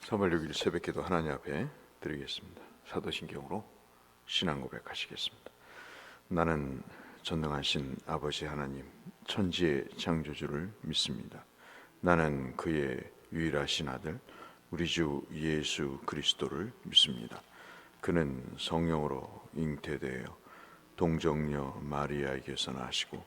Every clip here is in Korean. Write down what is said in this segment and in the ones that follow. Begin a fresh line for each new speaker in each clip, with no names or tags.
3월 6일 새벽기도 하나님 앞에 드리겠습니다. 사도신경으로 신앙 고백하시겠습니다. 나는 전능하신 아버지 하나님 천지의 창조주를 믿습니다. 나는 그의 유일하신 아들 우리 주 예수 그리스도를 믿습니다. 그는 성령으로 잉태되어 동정녀 마리아에게서 나시고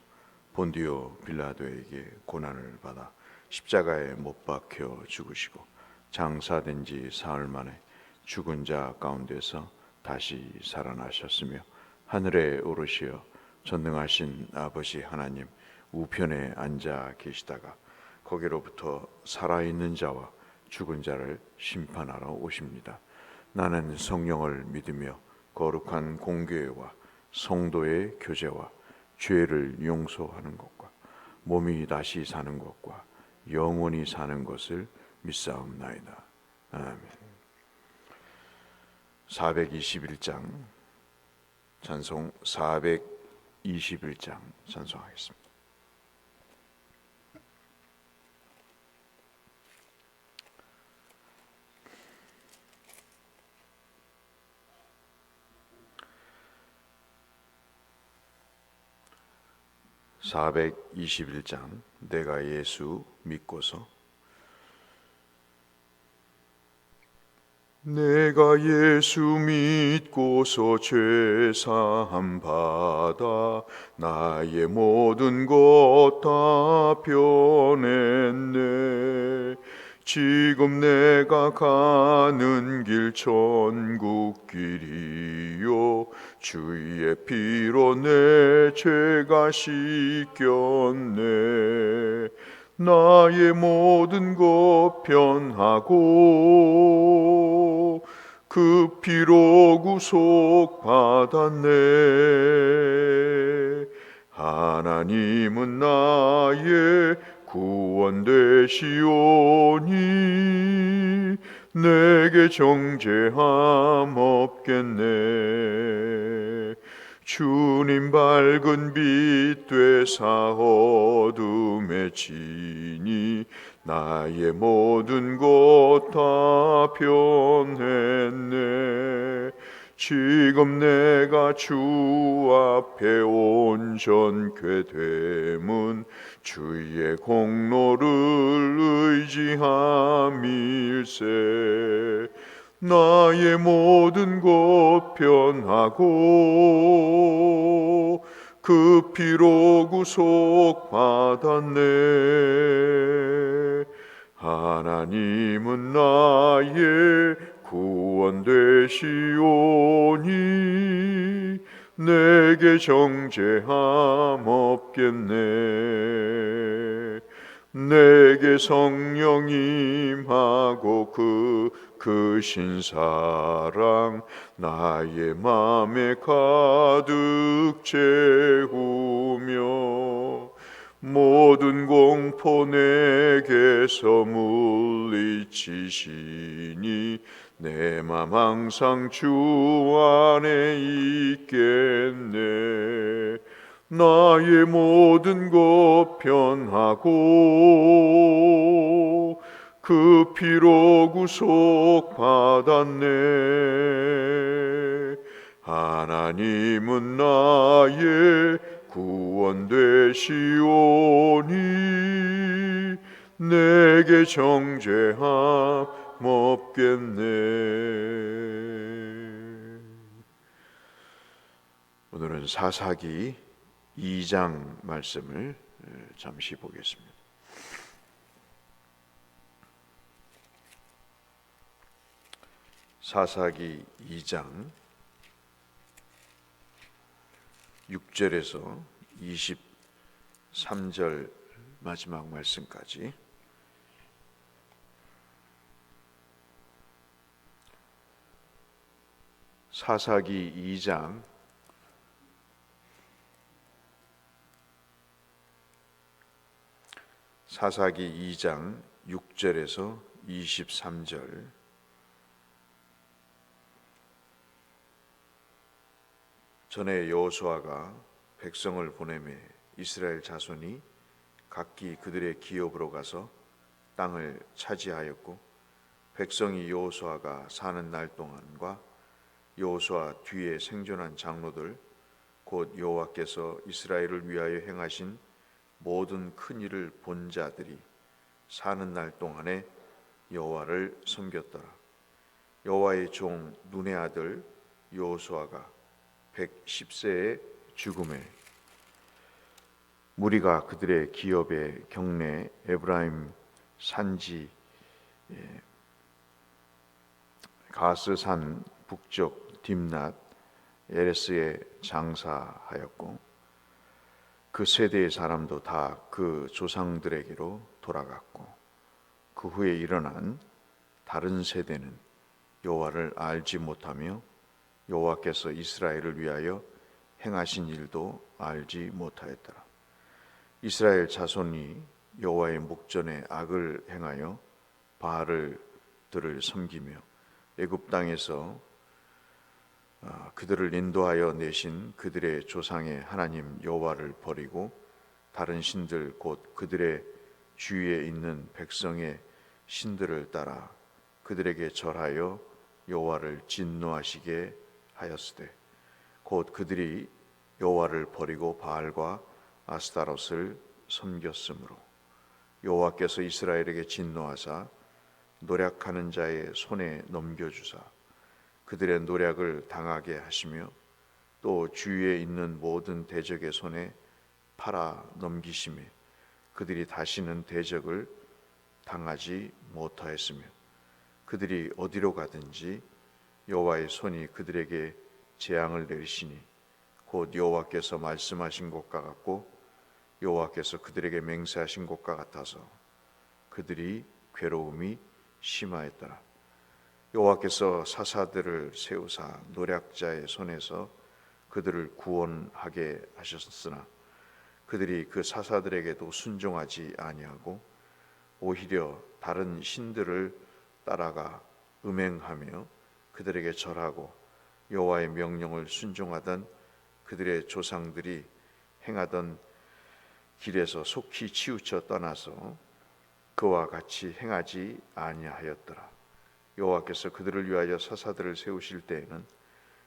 본디오 빌라도에게 고난을 받아 십자가에 못 박혀 죽으시고 장사된 지 사흘 만에 죽은 자 가운데서 다시 살아나셨으며 하늘에 오르시어 전능하신 아버지 하나님 우편에 앉아 계시다가 거기로부터 살아있는 자와 죽은 자를 심판하러 오십니다. 나는 성령을 믿으며 거룩한 공교회와 성도의 교제와 죄를 용서하는 것과 몸이 다시 사는 것과 영원히 사는 것을 믿사옵나이다. 아멘. 421장 찬송 421장 찬송하겠습니다. (421장) 내가 예수 믿고서 내가 예수 믿고서 죄사함 받아 나의 모든 것 다 변했네. 지금 내가 가는 길 천국 길이요 주의 피로 내 죄가 씻겼네. 나의 모든 것 변하고 그 피로 구속 받았네. 하나님은 나의 구원 되시오니 내게 정죄함 없겠네. 주님 밝은 빛 되사 어둠에 지니 나의 모든 것 다 변했네. 지금 내가 주 앞에 온전케 됨은 주의 공로를 의지함일세. 나의 모든 것 변하고 그 피로 구속 받았네. 하나님은 나의 구원 되시오니 내게 정죄함 없겠네. 내게 성령 임하고 그 신사랑 나의 맘에 가득 채우며 모든 공포 내게서 물리치시니 내 맘 항상 주 안에 있겠네. 나의 모든 것 변하고 그 피로 구속 받았네. 하나님은 나의 구원 되시오니 내게 정죄함 없겠네. 오늘은 사사기 2장 말씀을 잠시 보겠습니다. 사사기 2장 6절에서 23절 마지막 말씀까지 사사기 2장 6절에서 23절 전에 여호수아가 백성을 보내매 이스라엘 자손이 각기 그들의 기업으로 가서 땅을 차지하였고 백성이 여호수아가 사는 날 동안과 여호수아 뒤에 생존한 장로들 곧 여호와께서 이스라엘을 위하여 행하신 모든 큰 일을 본 자들이 사는 날 동안에 여호와를 섬겼더라. 여호와의 종 눈의 아들 여호수아가 110세에 죽음에 무리가 그들의 기업의 경내 에브라임 산지 가스산 북쪽 딥낫 에레스에 장사하였고 그 세대의 사람도 다 그 조상들에게로 돌아갔고 그 후에 일어난 다른 세대는 여호와를 알지 못하며 여호와께서 이스라엘을 위하여 행하신 일도 알지 못하였더라. 이스라엘 자손이 여호와의 목전에 악을 행하여 바알들을 섬기며 애굽 땅에서 그들을 인도하여 내신 그들의 조상의 하나님 여호와를 버리고 다른 신들 곧 그들의 주위에 있는 백성의 신들을 따라 그들에게 절하여 여호와를 진노하시게 하였으되 곧 그들이 여호와를 버리고 바알과 아스타롯을 섬겼으므로 여호와께서 이스라엘에게 진노하사 노략하는 자의 손에 넘겨주사 그들의 노략을 당하게 하시며 또 주위에 있는 모든 대적의 손에 팔아 넘기심에 그들이 다시는 대적을 당하지 못하였으며 그들이 어디로 가든지 여호와의 손이 그들에게 재앙을 내리시니 곧 여호와께서 말씀하신 것과 같고 여호와께서 그들에게 맹세하신 것과 같아서 그들이 괴로움이 심하였더라. 여호와께서 사사들을 세우사 노략자의 손에서 그들을 구원하게 하셨으나 그들이 그 사사들에게도 순종하지 아니하고 오히려 다른 신들을 따라가 음행하며 그들에게 절하고 여호와의 명령을 순종하던 그들의 조상들이 행하던 길에서 속히 치우쳐 떠나서 그와 같이 행하지 아니하였더라. 여호와께서 그들을 위하여 사사들을 세우실 때에는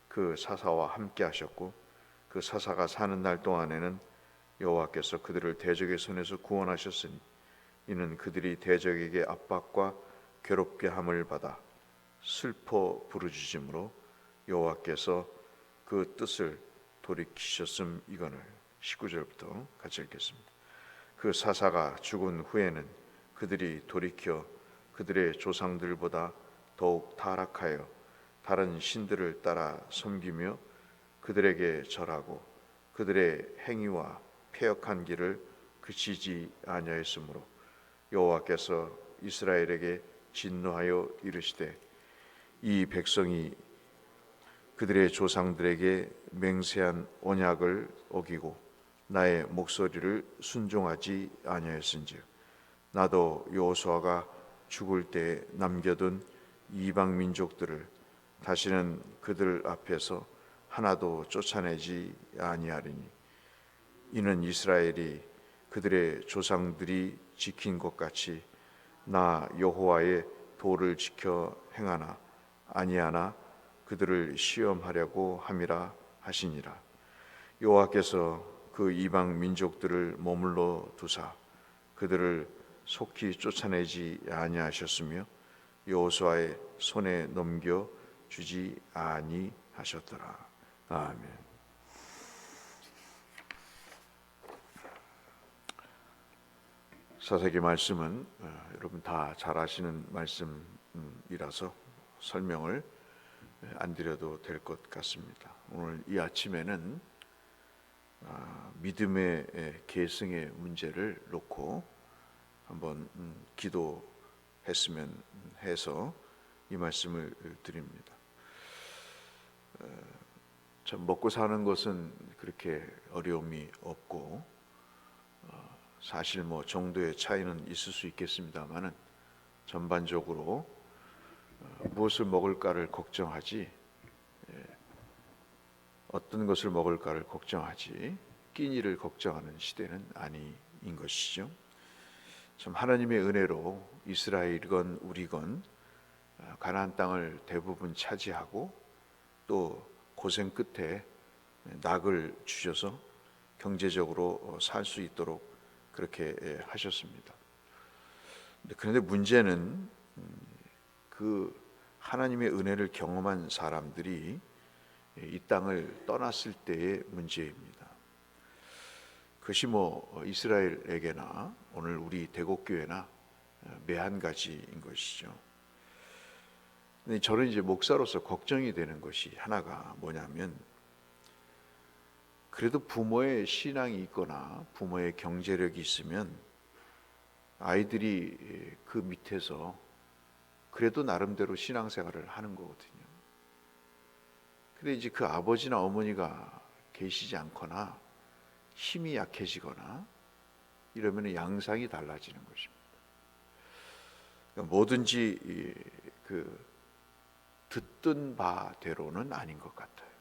그 사사와 함께 하셨고 그 사사가 사는 날 동안에는 여호와께서 그들을 대적의 손에서 구원하셨으니 이는 그들이 대적에게 압박과 괴롭게 함을 받아 슬퍼 부르짖음으로 여호와께서 그 뜻을 돌이키셨음 이거늘. 19절부터 같이 읽겠습니다. 그 사사가 죽은 후에는 그들이 돌이켜 그들의 조상들보다 더욱 타락하여 다른 신들을 따라 섬기며 그들에게 절하고 그들의 행위와 패역한 길을 그치지 아니하였으므로 여호와께서 이스라엘에게 진노하여 이르시되 이 백성이 그들의 조상들에게 맹세한 언약을 어기고 나의 목소리를 순종하지 아니하였은즉 나도 여호수아가 죽을 때 남겨둔 이방 민족들을 다시는 그들 앞에서 하나도 쫓아내지 아니하리니 이는 이스라엘이 그들의 조상들이 지킨 것 같이 나 여호와의 도를 지켜 행하나 아니하나 그들을 시험하려고 함이라 하시니라. 여호와께서 그 이방 민족들을 머물러 두사 그들을 속히 쫓아내지 아니하셨으며 여호수아의 손에 넘겨 주지 아니하셨더라. 아멘. 사사기 말씀은 여러분 다 잘 아시는 말씀이라서 설명을 안 드려도 될 것 같습니다. 오늘 이 아침에는 믿음의 계승의 문제를 놓고 한번 기도했으면 해서 이 말씀을 드립니다. 참 먹고 사는 것은 그렇게 어려움이 없고 사실 뭐 정도의 차이는 있을 수 있겠습니다만은 전반적으로 무엇을 먹을까를 걱정하지 어떤 것을 먹을까를 걱정하지 끼니를 걱정하는 시대는 아닌 것이죠. 참 하나님의 은혜로 이스라엘이건 우리건 가나안 땅을 대부분 차지하고 또 고생 끝에 낙을 주셔서 경제적으로 살 수 있도록 그렇게 하셨습니다. 그런데 문제는 그 하나님의 은혜를 경험한 사람들이 이 땅을 떠났을 때의 문제입니다. 그것이 이스라엘에게나 오늘 우리 대곡교회나 매한가지인 것이죠. 근데 저는 이제 목사로서 걱정이 되는 것이 하나가 뭐냐면, 그래도 부모의 신앙이 있거나 부모의 경제력이 있으면 아이들이 그 밑에서 그래도 나름대로 신앙생활을 하는 거거든요. 근데 이제 그 아버지나 어머니가 계시지 않거나 힘이 약해지거나 이러면 양상이 달라지는 것입니다. 그러니까 뭐든지 그 듣던 바대로는 아닌 것 같아요.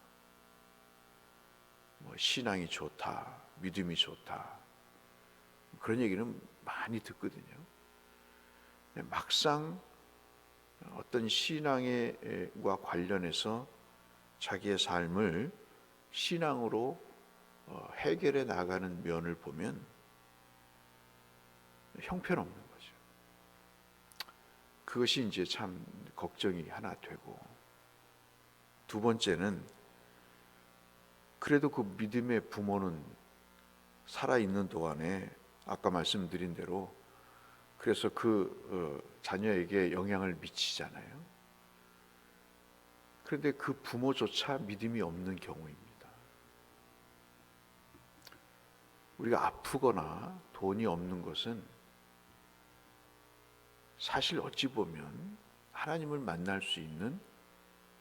신앙이 좋다, 믿음이 좋다, 그런 얘기는 많이 듣거든요. 막상 어떤 신앙과 관련해서 자기의 삶을 신앙으로 해결해 나가는 면을 보면 형편없는 거죠. 그것이 이제 참 걱정이 하나 되고, 두 번째는 그래도 그 믿음의 부모는 살아있는 동안에 아까 말씀드린 대로 그래서 그 자녀에게 영향을 미치잖아요. 그런데 그 부모조차 믿음이 없는 경우입니다. 우리가 아프거나 돈이 없는 것은 사실 어찌 보면 하나님을 만날 수 있는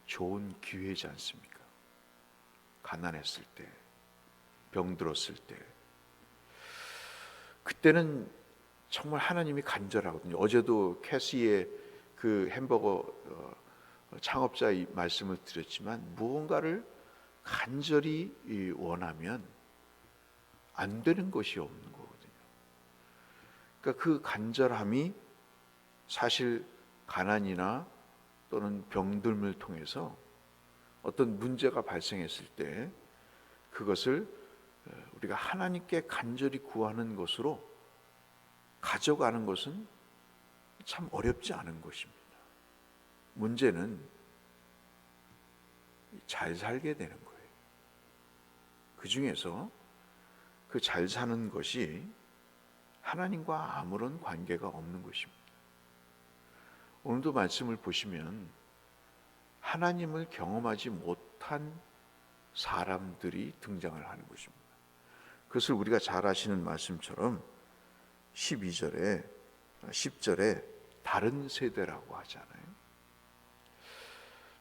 좋은 기회지 않습니까? 가난했을 때, 병들었을 때, 그때는 정말 하나님이 간절하거든요. 어제도 캐시의 그 햄버거 창업자의 말씀을 드렸지만, 무언가를 간절히 원하면 안 되는 것이 없는 거거든요. 그러니까 그 간절함이 사실 가난이나 또는 병듦을 통해서 어떤 문제가 발생했을 때 그것을 우리가 하나님께 간절히 구하는 것으로 가져가는 것은 참 어렵지 않은 것입니다. 문제는 잘 살게 되는 거예요. 그 중에서 그 잘 사는 것이 하나님과 아무런 관계가 없는 것입니다. 오늘도 말씀을 보시면 하나님을 경험하지 못한 사람들이 등장을 하는 것입니다. 그것을 우리가 잘 아시는 말씀처럼 12절에 10절에 다른 세대라고 하잖아요.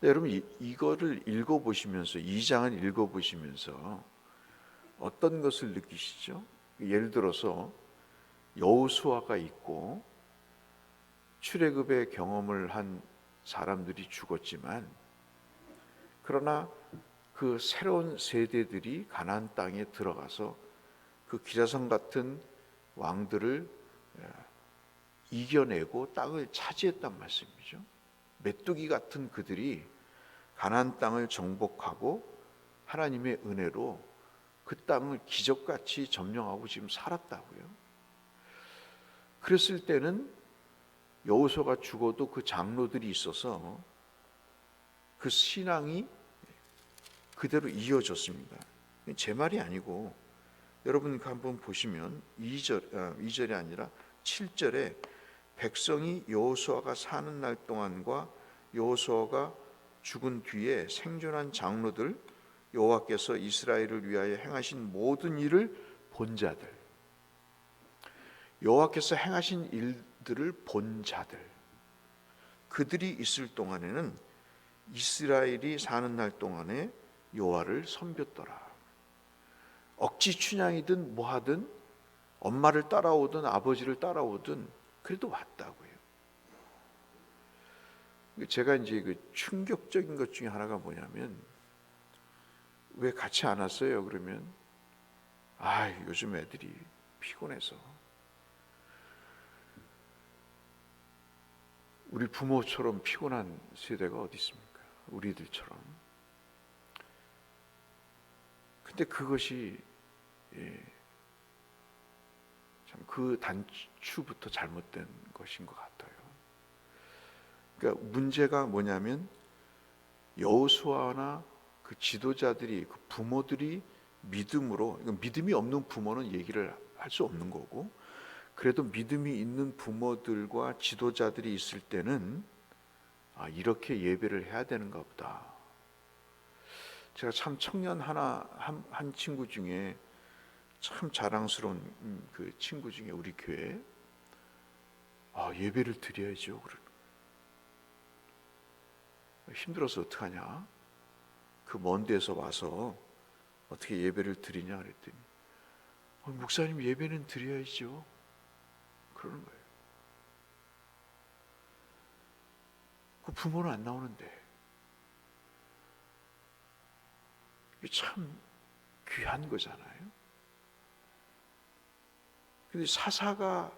여러분 이거를 읽어보시면서, 2장을 읽어보시면서 어떤 것을 느끼시죠? 예를 들어서 여호수아가 있고 출애굽의 경험을 한 사람들이 죽었지만, 그러나 그 새로운 세대들이 가나안 땅에 들어가서 그 기라성 같은 왕들을 이겨내고 땅을 차지했단 말씀이죠. 메뚜기 같은 그들이 가나안 땅을 정복하고 하나님의 은혜로 그 땅을 기적같이 점령하고 지금 살았다고요. 그랬을 때는 여호수아가 죽어도 그 장로들이 있어서 그 신앙이 그대로 이어졌습니다. 제 말이 아니고 여러분 한번 보시면 2절이 아니라 7절에 백성이 여호수아가 사는 날 동안과 여호수아가 죽은 뒤에 생존한 장로들, 여호와께서 이스라엘을 위하여 행하신 모든 일을 본 자들, 여호와께서 행하신 일들을 본 자들, 그들이 있을 동안에는 이스라엘이 사는 날 동안에 여호와를 섬겼더라. 억지 춘향이든 뭐하든, 엄마를 따라오든 아버지를 따라오든 그래도 왔다고요. 제가 이제 그 충격적인 것 중에 하나가 뭐냐면, 왜 같이 안 왔어요? 그러면 요즘 애들이 피곤해서. 우리 부모처럼 피곤한 세대가 어디 있습니까? 우리들처럼. 근데 그것이 참 그 단추부터 잘못된 것인 것 같아요. 그러니까 문제가 뭐냐면 여호수아나 그 지도자들이, 그 부모들이 믿음으로, 믿음이 없는 부모는 얘기를 할 수 없는 거고, 그래도 믿음이 있는 부모들과 지도자들이 있을 때는 이렇게 예배를 해야 되는가 보다. 제가 참 청년 한 친구 중에 참 자랑스러운 그 친구 중에 우리 교회에 예배를 드려야죠. 힘들어서 어떡하냐? 그 먼 데서 와서 어떻게 예배를 드리냐 그랬더니 목사님 예배는 드려야죠. 그러는 거예요. 그 부모는 안 나오는데. 이게 참 귀한 거잖아요. 근데 사사가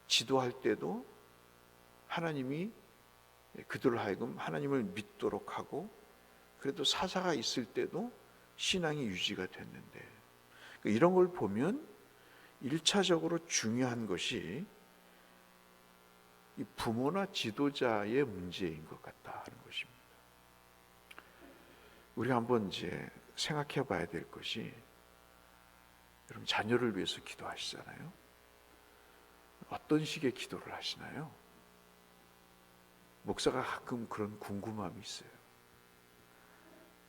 지도할 때도 하나님이 그들을 하여금 하나님을 믿도록 하고, 그래도 사사가 있을 때도 신앙이 유지가 됐는데, 이런 걸 보면 1차적으로 중요한 것이 이 부모나 지도자의 문제인 것 같다 하는 것입니다. 우리가 한번 이제 생각해 봐야 될 것이, 여러분 자녀를 위해서 기도하시잖아요. 어떤 식의 기도를 하시나요? 목사가 가끔 그런 궁금함이 있어요.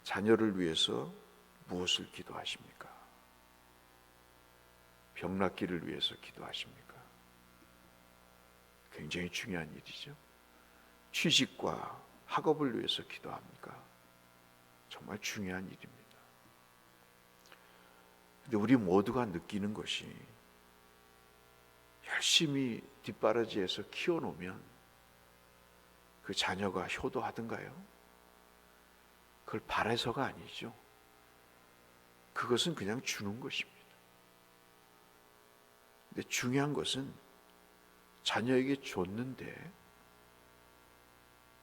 자녀를 위해서 무엇을 기도하십니까? 병 낫기를 위해서 기도하십니까? 굉장히 중요한 일이죠. 취직과 학업을 위해서 기도합니까? 정말 중요한 일입니다. 근데 우리 모두가 느끼는 것이, 열심히 뒷바라지에서 키워놓으면 그 자녀가 효도하던가요? 그걸 바라서가 아니죠. 그것은 그냥 주는 것입니다. 근데 중요한 것은 자녀에게 줬는데,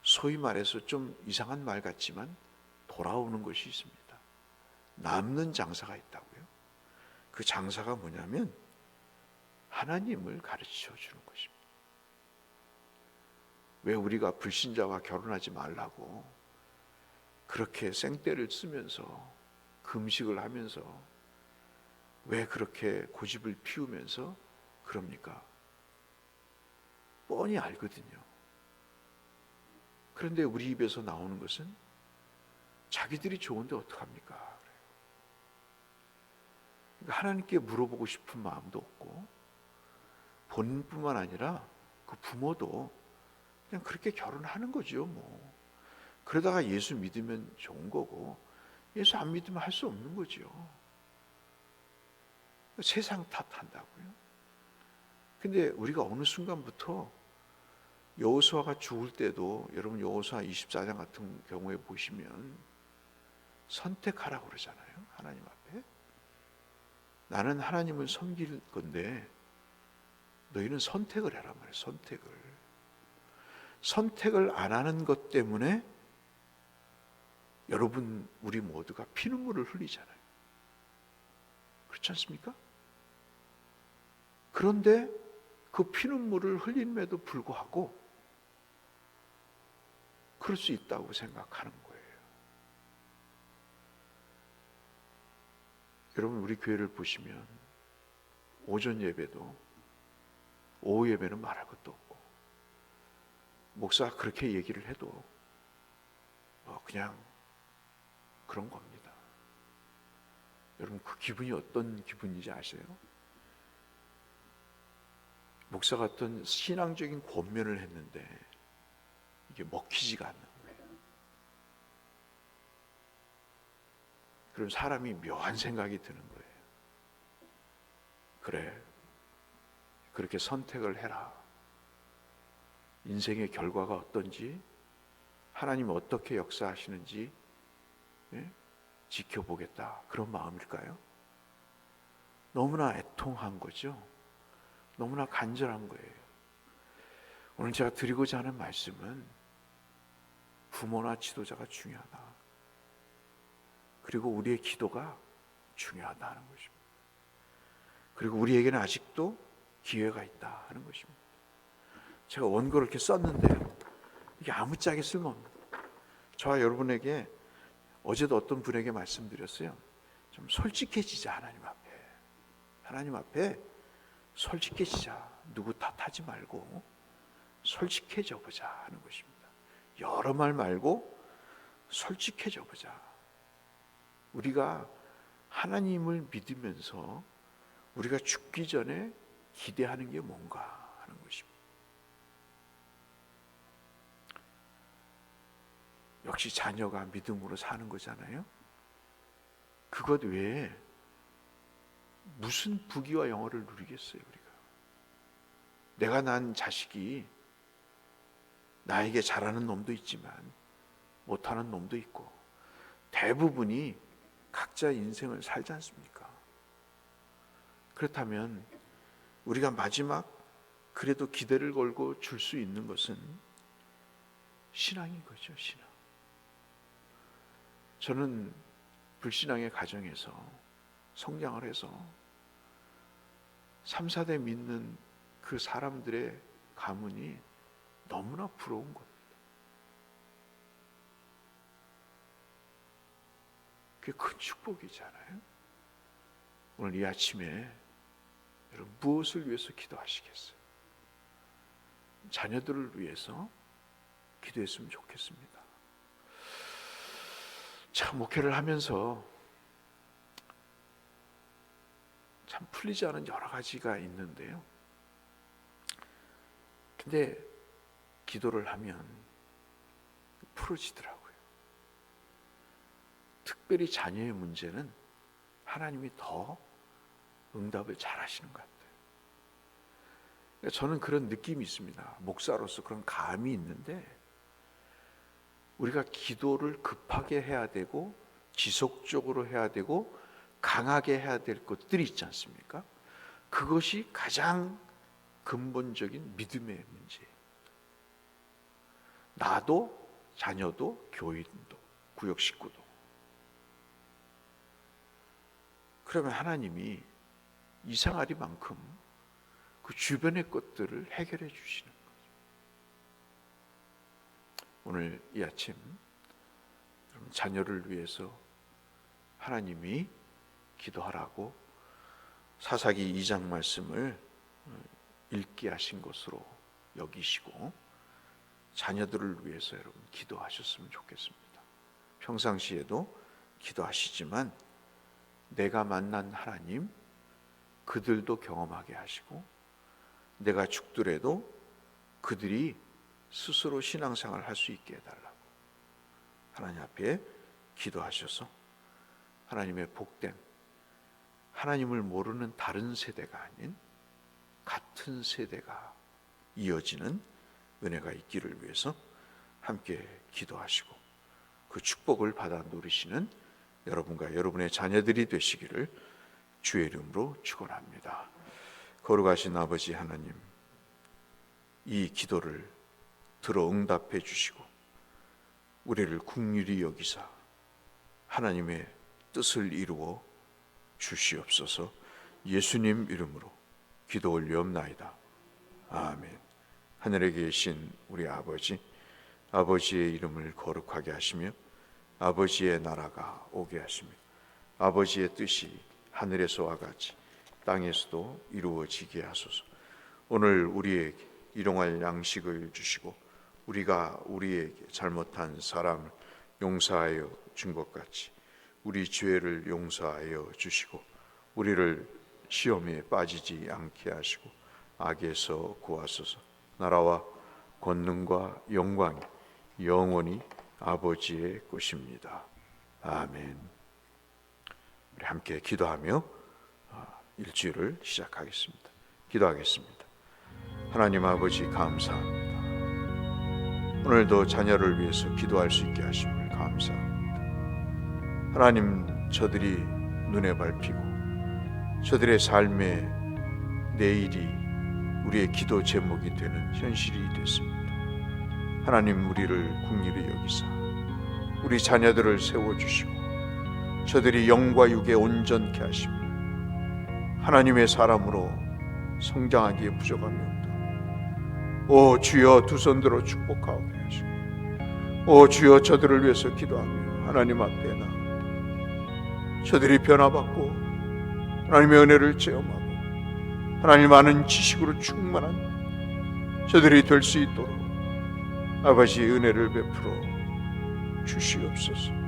소위 말해서 좀 이상한 말 같지만 돌아오는 것이 있습니다. 남는 장사가 있다고요. 그 장사가 뭐냐면 하나님을 가르쳐 주는 것입니다. 왜 우리가 불신자와 결혼하지 말라고 그렇게 생떼를 쓰면서 금식을 하면서 왜 그렇게 고집을 피우면서 그럽니까? 뻔히 알거든요. 그런데 우리 입에서 나오는 것은 자기들이 좋은데 어떡합니까? 그러니까 하나님께 물어보고 싶은 마음도 없고, 본인뿐만 아니라 그 부모도 그냥 그렇게 결혼하는 거죠. 뭐 그러다가 예수 믿으면 좋은 거고, 예수 안 믿으면 할 수 없는 거죠. 세상 탓한다고요. 근데 우리가 어느 순간부터, 여호수아가 죽을 때도 여러분 여호수아 24장 같은 경우에 보시면 선택하라고 그러잖아요. 하나님 앞에. 나는 하나님을 섬길 건데 너희는 선택을 해라 말이에요. 선택을 안 하는 것 때문에 여러분 우리 모두가 피눈물을 흘리잖아요. 그렇지 않습니까? 그런데 그 피눈물을 흘림에도 불구하고 그럴 수 있다고 생각하는 거예요. 여러분 우리 교회를 보시면 오전 예배도 오후 예배는 말할 것도 없고, 목사가 그렇게 얘기를 해도 그냥 그런 겁니다. 여러분 그 기분이 어떤 기분인지 아세요? 목사가 어떤 신앙적인 권면을 했는데 이게 먹히지가 않는 거예요. 그럼 사람이 묘한 생각이 드는 거예요. 그래, 그렇게 선택을 해라. 인생의 결과가 어떤지, 하나님 어떻게 역사하시는지 지켜보겠다. 그런 마음일까요? 너무나 애통한 거죠. 너무나 간절한 거예요. 오늘 제가 드리고자 하는 말씀은 부모나 지도자가 중요하다. 그리고 우리의 기도가 중요하다는 것입니다. 그리고 우리에게는 아직도 기회가 있다 하는 것입니다. 제가 원고를 이렇게 썼는데 이게 아무짝에 쓸모없는, 저와 여러분에게 어제도 어떤 분에게 말씀드렸어요. 좀 솔직해지자. 하나님 앞에 솔직해지자. 누구 탓하지 말고 솔직해져 보자 하는 것입니다. 여러 말 말고 솔직해져 보자. 우리가 하나님을 믿으면서 우리가 죽기 전에 기대하는 게 뭔가 하는 것입니다. 역시 자녀가 믿음으로 사는 거잖아요. 그것 외에 무슨 부귀와 영화를 누리겠어요, 우리가. 내가 낳은 자식이 나에게 잘하는 놈도 있지만 못하는 놈도 있고 대부분이 각자 인생을 살지 않습니까? 그렇다면 우리가 마지막 그래도 기대를 걸고 줄 수 있는 것은 신앙인 거죠, 신앙. 저는 불신앙의 가정에서 성장을 해서 3, 4대 믿는 그 사람들의 가문이 너무나 부러운 겁니다. 그게 큰 축복이잖아요. 오늘 이 아침에 여러분 무엇을 위해서 기도하시겠어요? 자녀들을 위해서 기도했으면 좋겠습니다. 참 목회를 하면서 참 풀리지 않은 여러 가지가 있는데요. 근데 기도를 하면 풀어지더라고요. 특별히 자녀의 문제는 하나님이 더 응답을 잘 하시는 것 같아요. 저는 그런 느낌이 있습니다. 목사로서 그런 감이 있는데, 우리가 기도를 급하게 해야 되고 지속적으로 해야 되고 강하게 해야 될 것들이 있지 않습니까? 그것이 가장 근본적인 믿음의 문제예요. 나도, 자녀도, 교인도, 구역 식구도. 그러면 하나님이 이상하리만큼 그 주변의 것들을 해결해 주시는 거죠. 오늘 이 아침 자녀를 위해서 하나님이 기도하라고 사사기 2장 말씀을 읽게 하신 것으로 여기시고 자녀들을 위해서 여러분 기도하셨으면 좋겠습니다. 평상시에도 기도하시지만 내가 만난 하나님 그들도 경험하게 하시고 내가 죽더라도 그들이 스스로 신앙생활을 할 수 있게 해달라고 하나님 앞에 기도하셔서 하나님의 복된, 하나님을 모르는 다른 세대가 아닌 같은 세대가 이어지는 은혜가 있기를 위해서 함께 기도하시고 그 축복을 받아 누리시는 여러분과 여러분의 자녀들이 되시기를 주의 이름으로 축원합니다. 거룩하신 아버지 하나님, 이 기도를 들어 응답해 주시고 우리를 긍휼히 여기사 하나님의 뜻을 이루어 주시옵소서. 예수님 이름으로 기도 올리옵나이다. 아멘. 하늘에 계신 우리 아버지, 아버지의 이름을 거룩하게 하시며 아버지의 나라가 오게 하시며 아버지의 뜻이 하늘에서와 같이 땅에서도 이루어지게 하소서. 오늘 우리에게 일용할 양식을 주시고 우리가 우리에게 잘못한 사람을 용서하여 준 것 같이 우리 죄를 용서하여 주시고 우리를 시험에 빠지지 않게 하시고 악에서 구하소서. 나라와 권능과 영광이 영원히 아버지의 것입니다. 아멘. 우리 함께 기도하며 일주일을 시작하겠습니다. 기도하겠습니다. 하나님 아버지 감사합니다. 오늘도 자녀를 위해서 기도할 수 있게 하심을 감사합니다. 하나님, 저들이 눈에 밟히고 저들의 삶의 내일이 우리의 기도 제목이 되는 현실이 됐습니다. 하나님, 우리를 긍휼히 여기사 우리 자녀들을 세워주시고 저들이 영과 육에 온전케 하시며 하나님의 사람으로 성장하기에 부족함이 없다. 오 주여, 두 손 들어 축복하오게 하시고, 오 주여, 저들을 위해서 기도하며 하나님 앞에 나아갑니다. 저들이 변화받고 하나님의 은혜를 체험하고 하나님 아는 지식으로 충만한 저들이 될 수 있도록 아버지 은혜를 베풀어 주시옵소서.